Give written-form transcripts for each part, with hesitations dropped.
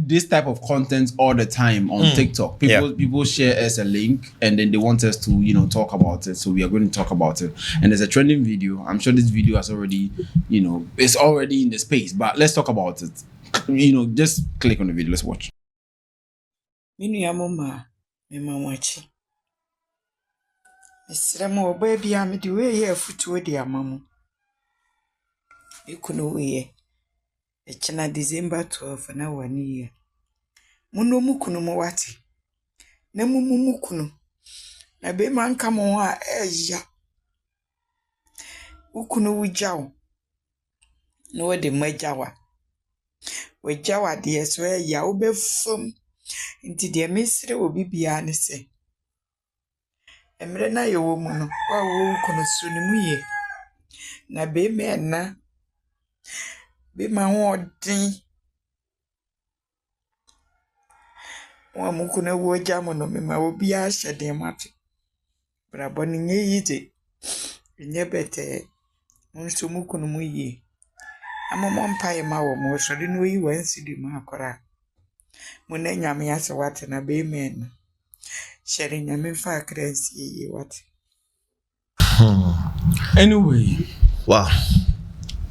this type of content all the time on TikTok. People share us a link and then they want us to, talk about it. So we are going to talk about it. And there's a trending video. I'm sure this video has already, it's already in the space. But let's talk about it. Just click on the video. Let's watch. Echina December 12 na 1 year. Muno mukunu mo wati. Na mukunu. Na be man kamo a eja. Ukunu wujaw. No we de majawa. We jawa de so ya obefam. Nti de mesre obi bia ne se. Emre na ye wo mu no. Wa wo ukunu suni mu ye. Na be me na be my wording. One mukuna wo jamono me ma obi a shede mate. Braboni nye yite. Nye bete. Monso mukunu mu yi. Amamo mpaye ma wo mo so de no yi wansi di ma akora. Muna nyame ase wate na be men. Shere nyame fa krensi yi wate. Anyway, wow.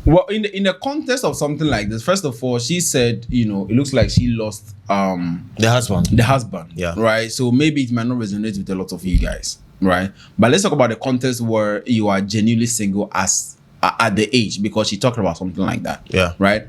Well, in the context of something like this, first of all, she said, it looks like she lost the husband. Yeah. Right. So maybe it might not resonate with a lot of you guys, right? But let's talk about the context where you are genuinely single at the age, because she talked about something like that. Yeah. Right.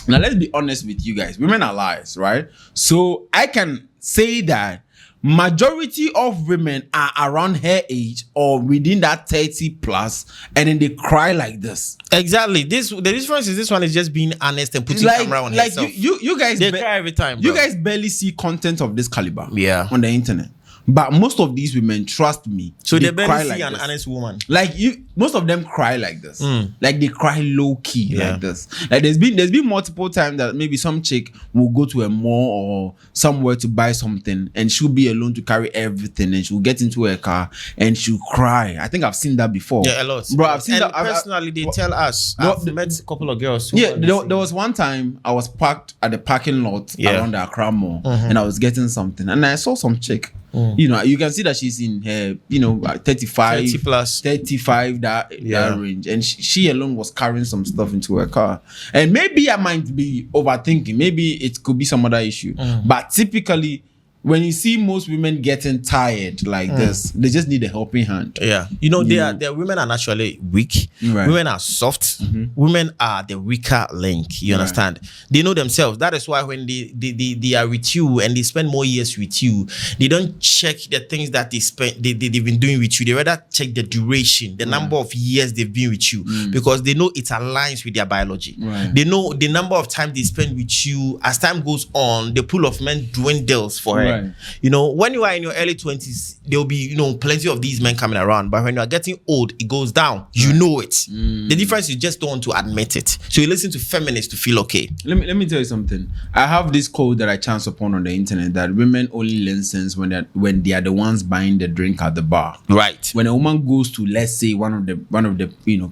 Now let's be honest with you guys. Women are liars, right? So I can say that majority of women are around her age or within that 30 plus, and then they cry like this. Exactly. The difference is this one is just being honest and putting camera on herself. You guys they cry every time, bro. You guys barely see content of this caliber on the internet. But most of these women, trust me, so they barely see like an this. honest woman. Like most of them cry like this. Like they cry low key like this. Like there's been multiple times that maybe some chick will go to a mall or somewhere to buy something and she'll be alone to carry everything, and she'll get into her car and she'll cry. I think I've seen that before. Yeah, a lot. Bro, I've seen and that. Personally, they tell us. I've met a couple of girls. There was one time I was parked at the parking lot around the Accra Mall, and I was getting something, and I saw some chick. You can see that she's in her, 35, 30 plus, 35, that range, and she alone was carrying some stuff into her car. And maybe I might be overthinking. Maybe it could be some other issue. But typically, when you see most women getting tired like this, they just need a helping hand. Yeah. Their women are naturally weak. Right. Women are soft. Women are the weaker link. You understand? They know themselves. That is why when they are with you and they spend more years with you, they don't check the things that they've been doing with you. They rather check the duration, the number of years they've been with you, because they know it aligns with their biology. Right. They know the number of time they spend with you. As time goes on, the pool of men dwindles for her. Right. When you are in your early 20s, there will be, plenty of these men coming around. But when you are getting old, it goes down. You know it. The difference is just don't want to admit it. So you listen to feminists to feel okay. Let me tell you something. I have this quote that I chanced upon on the internet that women only learn sense when they are the ones buying the drink at the bar. Right. When a woman goes to, let's say, one of the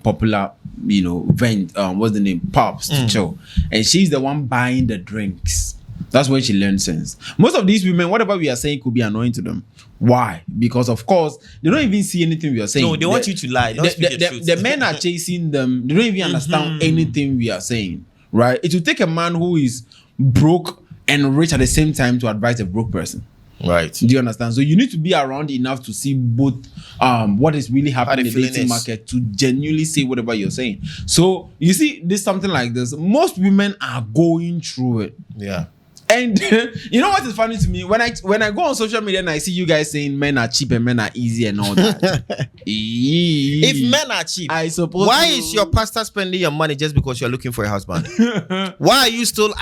popular what's the name, pubs to chill, and she's the one buying the drinks. That's when she learns sense. Most of these women, whatever we are saying could be annoying to them. Why? Because of course they don't even see anything we are saying. No, they want you to lie. Don't speak the truth. The men are chasing them. They don't even understand anything we are saying. Right? It will take a man who is broke and rich at the same time to advise a broke person. Right. Do you understand? So you need to be around enough to see both what is really happening in the dating market to genuinely say whatever you're saying. So you see, this something like this, most women are going through it. Yeah. And you know what is funny to me? When I go on social media and I see you guys saying men are cheap and men are easy and all that. If men are cheap, I suppose. Why is your pastor spending your money just because you're looking for a husband? Why are you still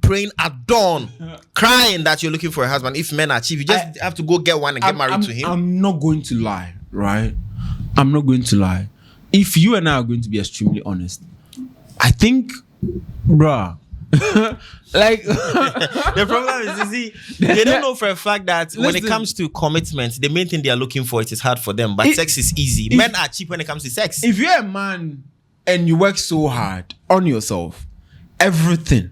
praying at dawn, crying that you're looking for a husband? If men are cheap, you just have to go get one and get married to him. I'm not going to lie, right? I'm not going to lie. If you and I are going to be extremely honest, I think, bruh. Like the problem is, you see, they don't know for a fact that when it comes to commitment, the main thing they are looking for, it is hard for them. But sex is easy. Men are cheap when it comes to sex. If you're a man and you work so hard on yourself, everything,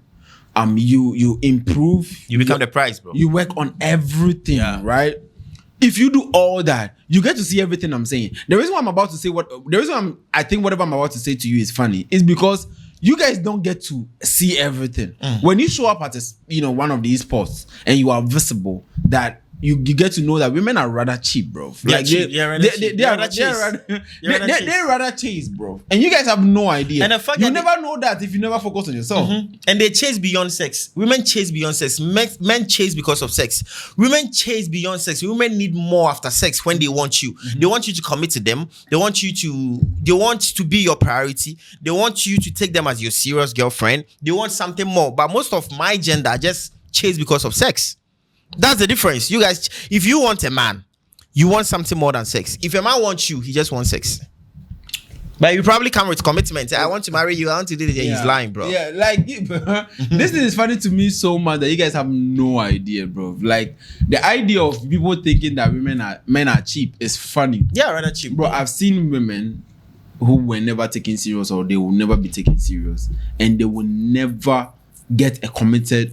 you improve, You become the prize, bro. you work on everything, Yeah. right? If you do all that, you get to see everything I'm saying. The reason why I'm about to say I think whatever I'm about to say to you is funny is because you guys don't get to see everything. When you show up at one of these posts and you are visible, that you get to know that women are rather cheap, bro. They're rather chase, bro. And you guys have no idea. And the fact you that never know that if you never focus on yourself. And they chase beyond sex. Women chase beyond sex. Men chase because of sex. Women chase beyond sex. Women need more after sex when they want you. They want you to commit to them. They want to be your priority. They want you to take them as your serious girlfriend. They want something more. But most of my gender just chase because of sex. That's the difference. You guys, if you want a man, you want something more than sex. If a man wants you, he just wants sex. But you probably come with commitment. I want to marry you. I want to do this. He's lying, bro. Yeah, like this is funny to me so much that you guys have no idea, bro. Like the idea of people thinking that men are cheap is funny. Yeah, rather cheap, bro. I've seen women who were never taken serious, or they will never be taken serious, and they will never get a commitment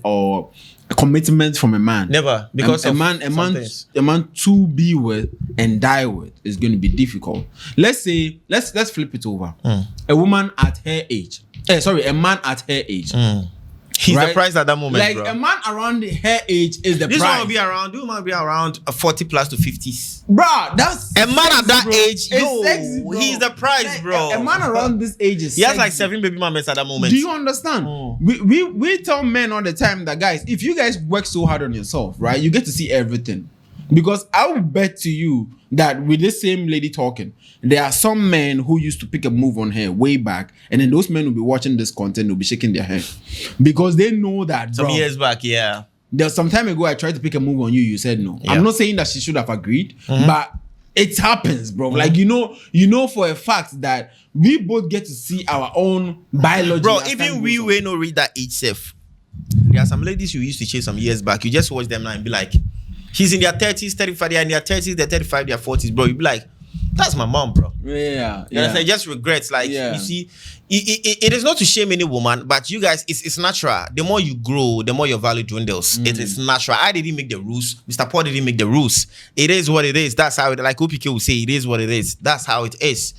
from a man. Never, because a man to be with and die with is going to be difficult. Let's say let's flip it over. A woman at her age. A man at her age. He's the price at that moment, like, bro. a man around her age is the price. This one will be around 40 plus to 50s. Bro, that's a man at that bro. age. Yo, sexy, he's the price, like, bro. A man around this age is he has like 7 baby mamas at that moment. Do you understand? We tell men all the time that, guys, if you guys work so hard on yourself, right, you get to see everything. Because I will bet to you that with this same lady talking, there are some men who used to pick a move on her way back, and then those men will be watching this content, will be shaking their head because they know that. Some years back, yeah. There's some time ago I tried to pick a move on you. You said no. Yeah. I'm not saying that she should have agreed, but it happens, bro. Like you know for a fact that we both get to see our own biology. Bro, even we will not read that age safe. There are some ladies you used to chase some years back. You just watch them now and be like, she's in their 30s, 35, they're in their 30s, they're 35, they're 40s, bro. You be like, that's my mom, bro. Yeah. I just regrets. Like, you see, it is not to shame any woman, but you guys, it's natural. The more you grow, the more your value dwindles. It is natural. I didn't make the rules. Mr. Paul didn't make the rules. It is what it is. That's how it, like OPK will say, it is what it is. That's how it is.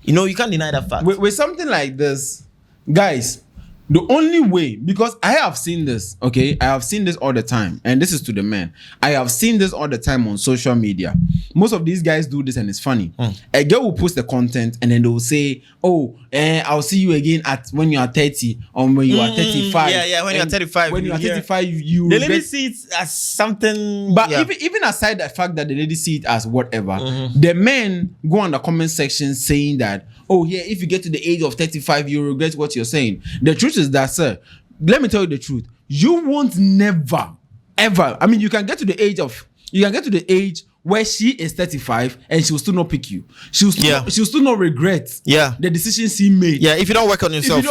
You know, you can't deny that fact. With something like this, guys, the only way, because I have seen this, okay? I have seen this all the time. And this is to the men. I have seen this all the time on social media. Most of these guys do this and it's funny. A girl will post the content and then they will say, I'll see you again when you are 30 or when you are 35. Yeah, when you are 35. When you are 35, you the lady see it as something. But even aside the fact that the lady see it as whatever, the men go on the comment section saying that, if you get to the age of 35, you regret what you're saying. The truth is that, sir, let me tell you the truth. You won't never, ever. I mean, you can get to the age where she is 35 and she will still not pick you. She'll still not regret the decisions she made. Yeah, if you don't work on yourself.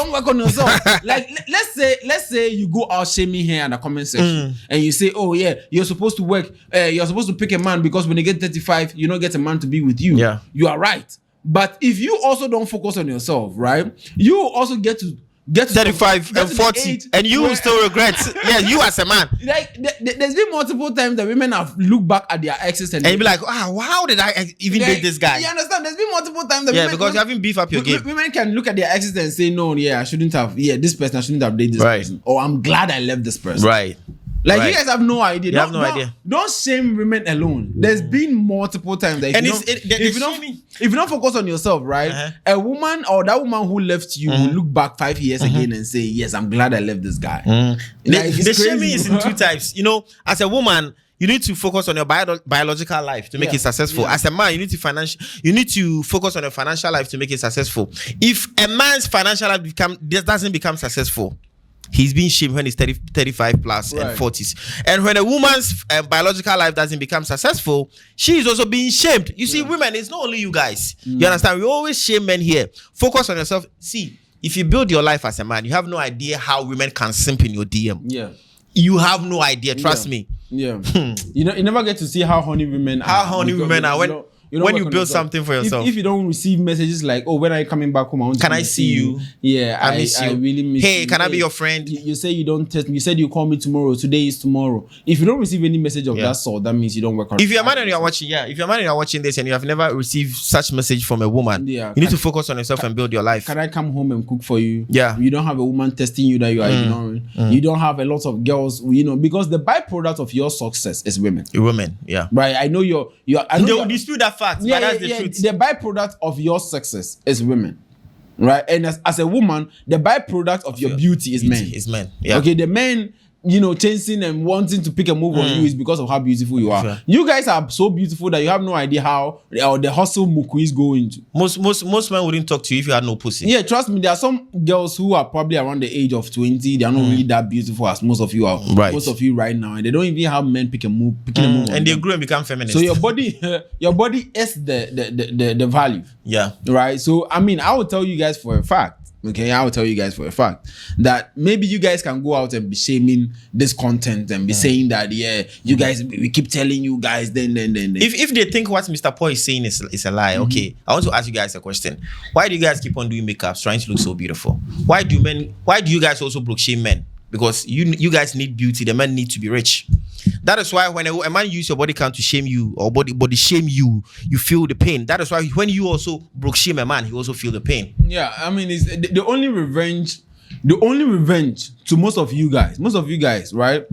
Like, let's say you go out shaming her in the comment section and you say, you're supposed to work, you're supposed to pick a man because when you get 35, you don't get a man to be with you. Yeah. You are right. But if you also don't focus on yourself, right, you also get to 35 and 40 and you will still regret. Yeah, you as a man. Like there's been multiple times that women have looked back at their exes and you be like, how did I even date this guy? You understand? There's been multiple times that because you haven't beef up your game. Women can look at their exes and say, no, I shouldn't have. This person, I shouldn't have dated this person. Or I'm glad I left this person. Right. Like you guys have no idea. You have no idea. Don't shame women alone. There's been multiple times that if you don't focus on yourself, right? A woman or that woman who left you will look back 5 years again and say, yes, I'm glad I left this guy. The shaming is in two types. You know, as a woman, you need to focus on your biological life to make it successful. As a man, you need to focus on your financial life to make it successful. If a man's financial life doesn't become successful, he's being shamed when he's 35 plus and 40s. And when a woman's biological life doesn't become successful, she is also being shamed. You see, women, it's not only you guys. You understand? We always shame men here. Focus on yourself. See, if you build your life as a man, you have no idea how women can simp in your DM. Yeah. You have no idea. Trust me. Yeah. You never get to see how horny women are. How horny women are. you don't when work you on build yourself. something for yourself. If you don't receive messages like, oh, when are you coming back home? I want to Can come I and see you? Yeah, I miss you. I really miss Hey, you. can I be your friend? You say you don't text me. You said you call me tomorrow. Today is tomorrow. If you don't receive any message of that sort, that means you don't work on. If you're a man and you're watching, if you're a man and you're watching this and you have never received such message from a woman, you need to focus on yourself and build your life. Can I come home and cook for you? Yeah. You don't have a woman testing you that you are ignoring. You don't have a lot of girls, because the byproduct of your success is women. Women, yeah. Right. I know you're. I know They will dispute that fact, but that's the truth. The byproduct of your success is women. Right. And as a woman, the byproduct of your beauty is men. Is men. Yeah. Okay. The men, chasing and wanting to pick a move on you is because of how beautiful you are. Sure. You guys are so beautiful that you have no idea how the hustle muku is going to. Most men wouldn't talk to you if you had no pussy. Yeah, trust me. There are some girls who are probably around the age of 20. They are not really that beautiful as most of you are. Right. Most of you right now, and they don't even have men picking a move on And they them. grow and become feminist. So your body is the value. Yeah. Right. So I will tell you guys for a fact. Okay, I will tell you guys for a fact that maybe you guys can go out and be shaming this content and be saying that you guys, we keep telling you guys then. If they think what Mr. Paul is saying is a lie, okay, I want to ask you guys a question. Why do you guys keep on doing makeups, trying to look so beautiful? Why do you guys also broke shame men? Because you guys need beauty. The men need to be rich. That is why when a man use your body count to shame you or body shame you, you feel the pain. That is why when you also broke shame a man, he also feel the pain. Yeah, it's the only revenge to most of you guys, right?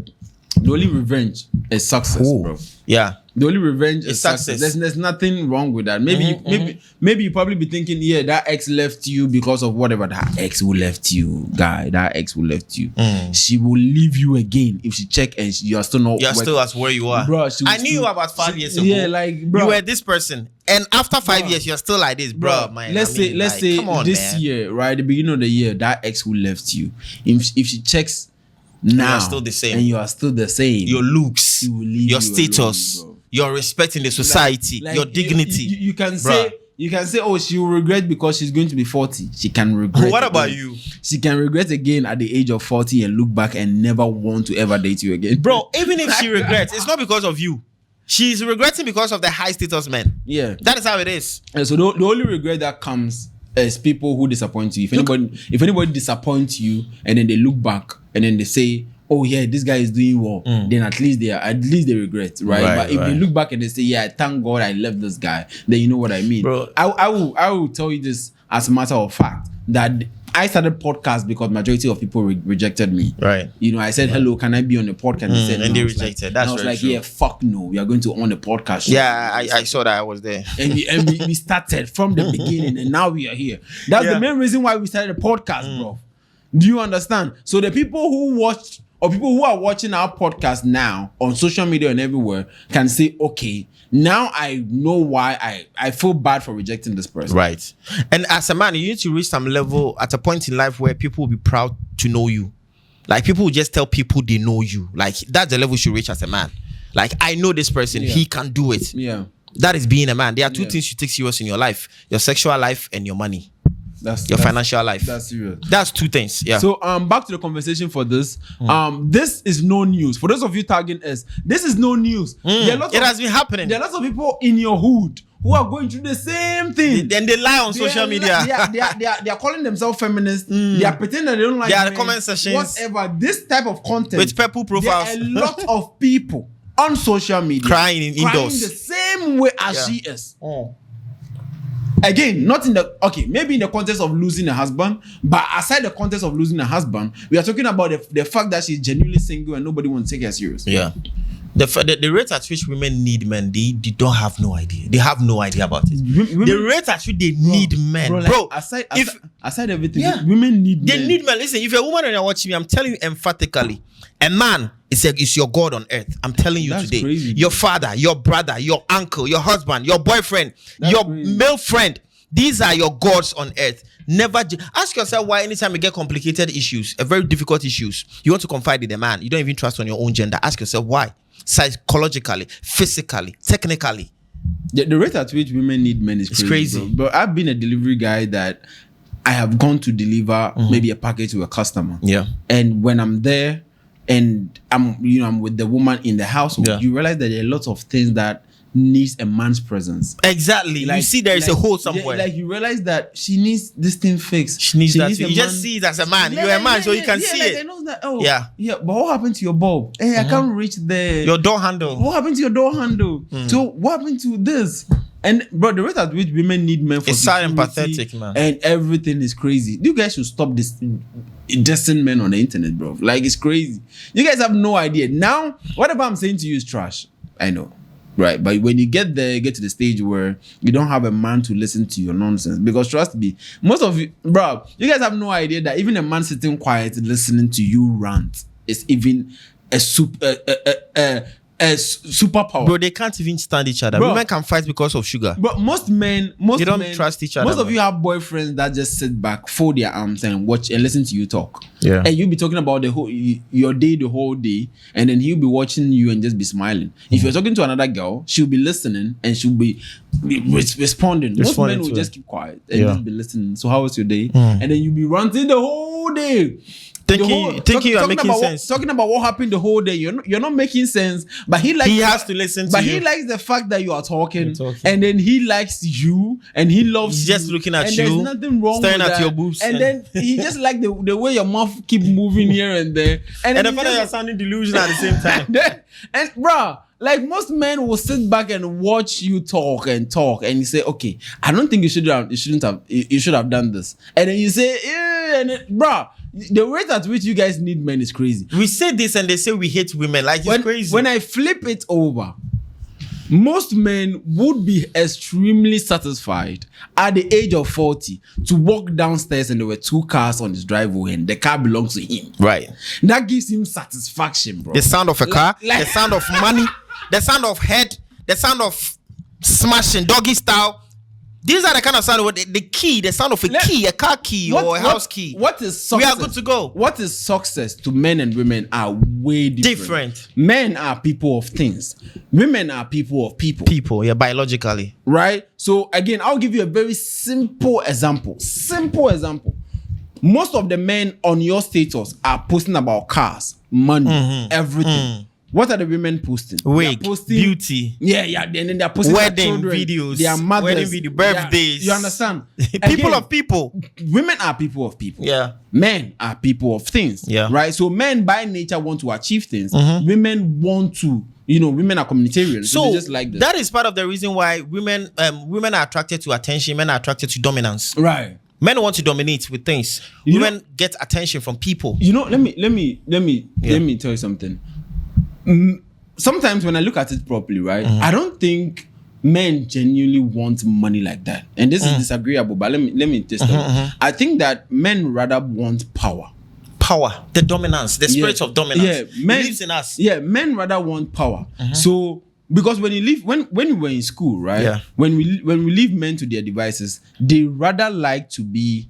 The only revenge is success, bro. Yeah. The only revenge is success. There's nothing wrong with that. Maybe you probably be thinking, that ex left you because of whatever. That ex who left you, guy. That ex who left you. She will leave you again if she check and you are still not. You're still as where you are, bro. I knew you about 5 years ago. Yeah, like bro, you were this person, and after 5 years, you're still like this, bro. Man, let's say come on, this year, right, the beginning of the year, that ex who left you, if she checks. Now, you are still the same. And you are still the same. Your looks, your status, alone, your respect in the society, your dignity. You can say, oh, she will regret because she's going to be 40. She can regret. What about you? She can regret again at the age of 40 and look back and never want to ever date you again. Bro, even if she regrets, it's not because of you. She's regretting because of the high status men. Yeah. That is how it is. And so the only regret that comes is people who disappoint you. If anybody disappoints you and then they look back and then they say, oh yeah, this guy is doing well, then at least they regret, right? But if they look back and they say, yeah, thank God I left this guy, then you know what I mean. Bro, I will tell you this as a matter of fact that I started podcast because majority of people rejected me. Right. I said, hello, can I be on the podcast? They said, and no. they rejected. That's I was very like, true. yeah, fuck no, we are going to on the podcast show. Yeah, I saw that. I was there. And we started from the beginning and now we are here. That's the main reason why we started the podcast, bro. Do you understand? So the people who watch or people who are watching our podcast now on social media and everywhere can say, okay, now I know why I feel bad for rejecting this person. Right. And as a man, you need to reach some level at a point in life where people will be proud to know you. Like people will just tell people they know you. Like that's the level you should reach as a man. Like I know this person, he can do it. Yeah. That is being a man. There are two things you take serious in your life: your sexual life and your money. That's financial life. That's serious. That's two things. Yeah. So back to the conversation for this. This is no news. For those of you tagging us, this is no news. It has been happening. There are lots of people in your hood who are going through the same thing. Then they lie on social media. They are calling themselves feminists. They are pretending that they don't like They are men, comment sections. whatever. This type of content With purple profiles. There are a lot of people on social media crying indoors the same way as she is. Again, not in maybe in the context of losing a husband, but aside the context of losing a husband, we are talking about the fact that she's genuinely single and nobody wants to take her serious. Yeah. The rate at which women need men, they don't have no idea. They have no idea about it. The rate at which they need men, bro. Aside everything, women need men. They need men. Listen, if you're a woman and you're watching me, I'm telling you emphatically, a man is your God on earth. I'm telling you today. Crazy. Your father, your brother, your uncle, your husband, your boyfriend, male friend. These are your gods on earth. Never ask yourself why anytime you get complicated issues, very difficult issues, you want to confide in a man. You don't even trust on your own gender. Ask yourself why. Psychologically, physically, technically. The rate at which women need men is crazy. Bro. But I've been a delivery guy that I have gone to deliver maybe a package to a customer. Yeah. And when I'm there and I'm with the woman in the household, you realize that there are lots of things that needs a man's presence. Exactly. You see there is a hole somewhere. Like you realize that she needs this thing fixed. She needs that. You just see it as a man. You're a man, so you can see like, it. I know that, oh, yeah. But what happened to your bulb? Hey, I can't reach your door handle. What happened to your door handle? So what happened to this? And bro, the rate at which women need men for it's sad and pathetic, man. And everything is crazy. You guys should stop this dissing men on the internet, bro. Like, it's crazy. You guys have no idea. Now, whatever I'm saying to you is trash. I know. Right. But when you get there, you get to the stage where you don't have a man to listen to your nonsense. Because trust me, most of you, bro, you guys have no idea that even a man sitting quiet listening to you rant is even a superpower. Bro, they can't even stand each other. Women can fight because of sugar. But most men don't trust each other. Most of you have boyfriends that just sit back, fold their arms, and watch and listen to you talk. Yeah. And you'll be talking about your day the whole day, and then he'll be watching you and just be smiling. If you're talking to another girl, she'll be listening and she'll be responding. Most men will just keep quiet and just be listening. So how was your day? And then you'll be ranting the whole day. Thinking you are making sense. Talking about what happened the whole day. You're not making sense. But he has to listen to but you. He likes the fact that you are talking. And then he likes you and he loves He's just looking at and you. There's nothing wrong staring with at that. your boobs. And then he just like the way your mouth keep moving here and there. And the fact that you're sounding delusional at the same time. and bruh, like most men will sit back and watch you talk and you say, okay, I don't think you should have done this. And then you say, bruh, the rate at which you guys need men is crazy. We say this and they say we hate women. Like, it's crazy. When I flip it over, most men would be extremely satisfied at the age of 40 to walk downstairs and there were 2 cars on his driveway and the car belongs to him. Right. That gives him satisfaction, bro. The sound of a car, the sound of money, the sound of head, the sound of smashing, doggy style. These are the kind of sound, the key, the sound of a key, a car key or a house key. What is success? We are good to go. What is success to men and women are way different. Men are people of things. Women are people of people. People, yeah, biologically. Right? So again, I'll give you a very simple example. Most of the men on your status are posting about cars, money, everything. What are the women posting? Wig, beauty. Yeah. And then they're posting wedding their children, videos, their mothers, wedding video, birthdays. You understand? People of people. Women are people of people. Yeah. Men are people of things. Yeah. Right? So men by nature want to achieve things. Women want to, women are communitarians. So they just like this. That is part of the reason why women are attracted to attention. Men are attracted to dominance. Right. Men want to dominate with things. Women get attention from people. Let me tell you something. Sometimes when I look at it properly, right, I don't think men genuinely want money like that. And this is disagreeable, but let me test it. I think that men rather want power. Power, the dominance, the spirit of dominance. Yeah, men lives in us. Yeah, men rather want power. So because when we were in school, right? Yeah. When we leave men to their devices, they rather like to be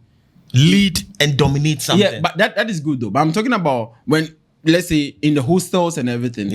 lead and dominate something. Yeah, but that is good though. But I'm talking about when, let's say, in the hostels and everything,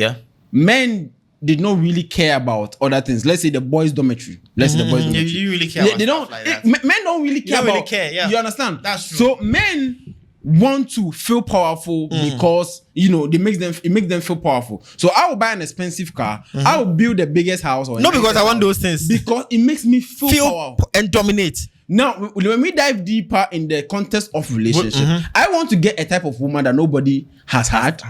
men did not really care about other things. Let's say the boys' dormitory. You really care. They don't. Like that. Men don't really care. Really care. Yeah. You understand? That's true. So men want to feel powerful because it makes them feel powerful. So I will buy an expensive car. I will build the biggest house. Not because I want those things. Because it makes me feel powerful and dominate. Now, when we dive deeper in the context of relationship, I want to get a type of woman that nobody has had.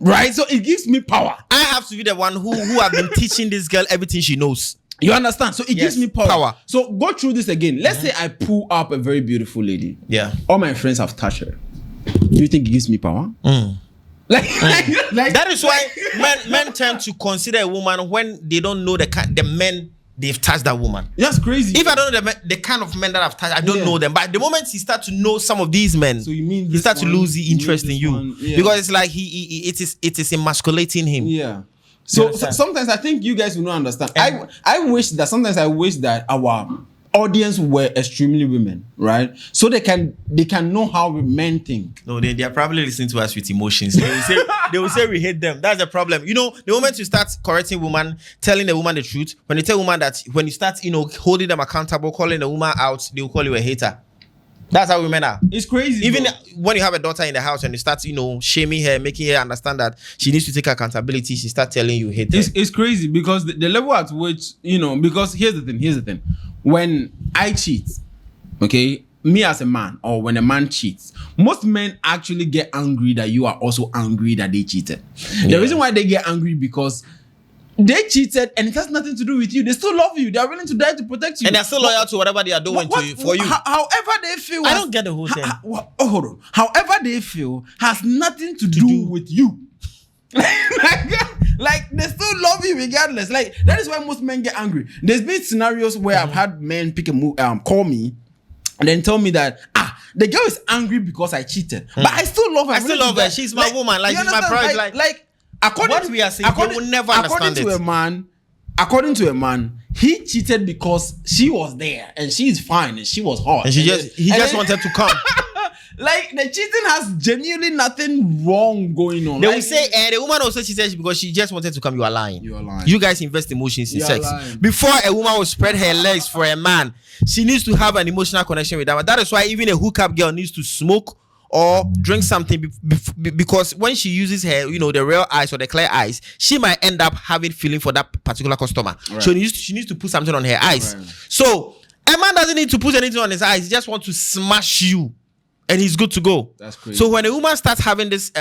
Right? So it gives me power. I have to be the one who have been teaching this girl everything she knows. You understand? So it gives me power. So go through this again. Let's say I pull up a very beautiful lady. Yeah. All my friends have touched her. Do you think it gives me power? Like that is why men tend to consider a woman when they don't know the men they've touched that woman. That's crazy. If I don't know the kind of men that I've touched, I don't know them. But the moment you start to know some of these men, so you mean he start to lose the interest in you because it's like it is emasculating him. Yeah. So sometimes I think you guys will not understand. I wish that our audience were extremely women, right? So they can know how men think. No, they are probably listening to us with emotions. They will say we hate them. That's the problem. The moment you start correcting woman, telling the woman the truth, when you tell woman that, when you start holding them accountable, calling the woman out, they will call you a hater. That's how women are. It's crazy. Even bro. when you have a daughter in the house and you start, shaming her, making her understand that she needs to take accountability, she start telling you hate her. It's crazy because the level at which, because here's the thing. When I cheat, okay, me as a man, or when a man cheats, most men actually get angry that you are also angry that they cheated. Yeah. The reason why they get angry because they cheated and it has nothing to do with you. They still love you. They are willing to die to protect you. And they're still loyal to whatever they are doing for you. However they feel. I don't get the whole thing. Hold on. However they feel has nothing to do with you. like they still love you regardless. Like that is why most men get angry. There's been scenarios where I've had men call me and then tell me that the girl is angry because I cheated, but I still love her. I still love her. She's my woman. Like she's my pride. Like what we are saying, they will never understand it. According to a man, he cheated because she was there and she's fine and she was hot. And he just wanted to come. Like the cheating has genuinely nothing wrong going on. They will say, the woman also cheated because she just wanted to come. You are lying. You are lying. You guys invest emotions in sex. Lying. Before a woman will spread her legs for a man, she needs to have an emotional connection with that. That is why even a hookup girl needs to smoke or drink something because when she uses her, the real eyes or the clear eyes, she might end up having feeling for that particular customer. Right. So she needs to put something on her eyes. Right. So a man doesn't need to put anything on his eyes. He just wants to smash you. And he's good to go. That's crazy. So when a woman starts having this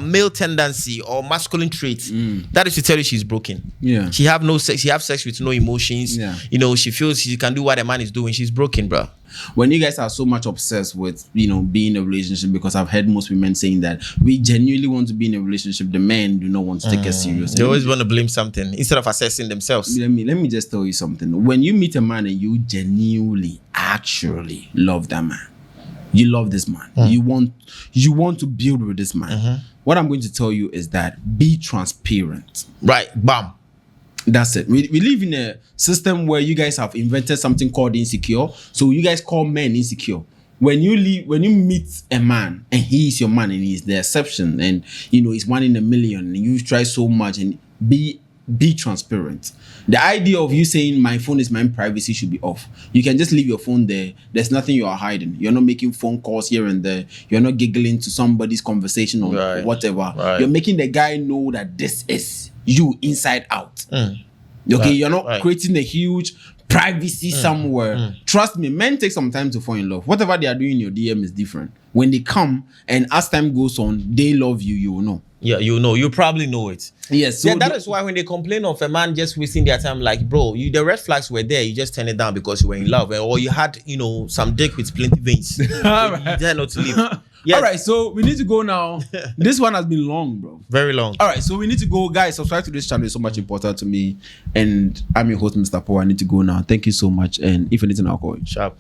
male tendency or masculine traits, that is to tell you she's broken. Yeah. She have no sex. She have sex with no emotions. Yeah. She feels she can do what a man is doing. She's broken, bro. When you guys are so much obsessed with, being in a relationship, because I've heard most women saying that we genuinely want to be in a relationship, the men do not want to take us serious. They always want to blame something instead of assessing themselves. Let me just tell you something. When you meet a man and you genuinely, actually love that man, you love this man. You want to build with this man. What I'm going to tell you is that be transparent. Right. Bam. That's it. We live in a system where you guys have invented something called insecure. So you guys call men insecure. When you meet a man and he is your man and he's the exception and he's one in a million and you try so much, and be transparent. The idea of you saying my phone is my privacy should be off. You can just leave your phone there. There's nothing you are hiding. You're not making phone calls here and there. You're not giggling to somebody's conversation or whatever. Right. You're making the guy know that this is you inside out. Okay, you're not creating a huge privacy somewhere. Trust me, men take some time to fall in love. Whatever they are doing in your DM is different. When they come and as time goes on, they love you, you will know. Yeah, you probably know it. Yes. So that is why when they complain of a man just wasting their time, like, bro, the red flags were there. You just turn it down because you were in love, or you had, some dick with plenty veins. You dare not to leave. Yes. All right, so we need to go now. This one has been long, bro. Very long. All right, so we need to go. Guys, subscribe to this channel. It's so much important to me. And I'm your host, Mr. Paul. I need to go now. Thank you so much. And if anything, I'll call you. Sharp.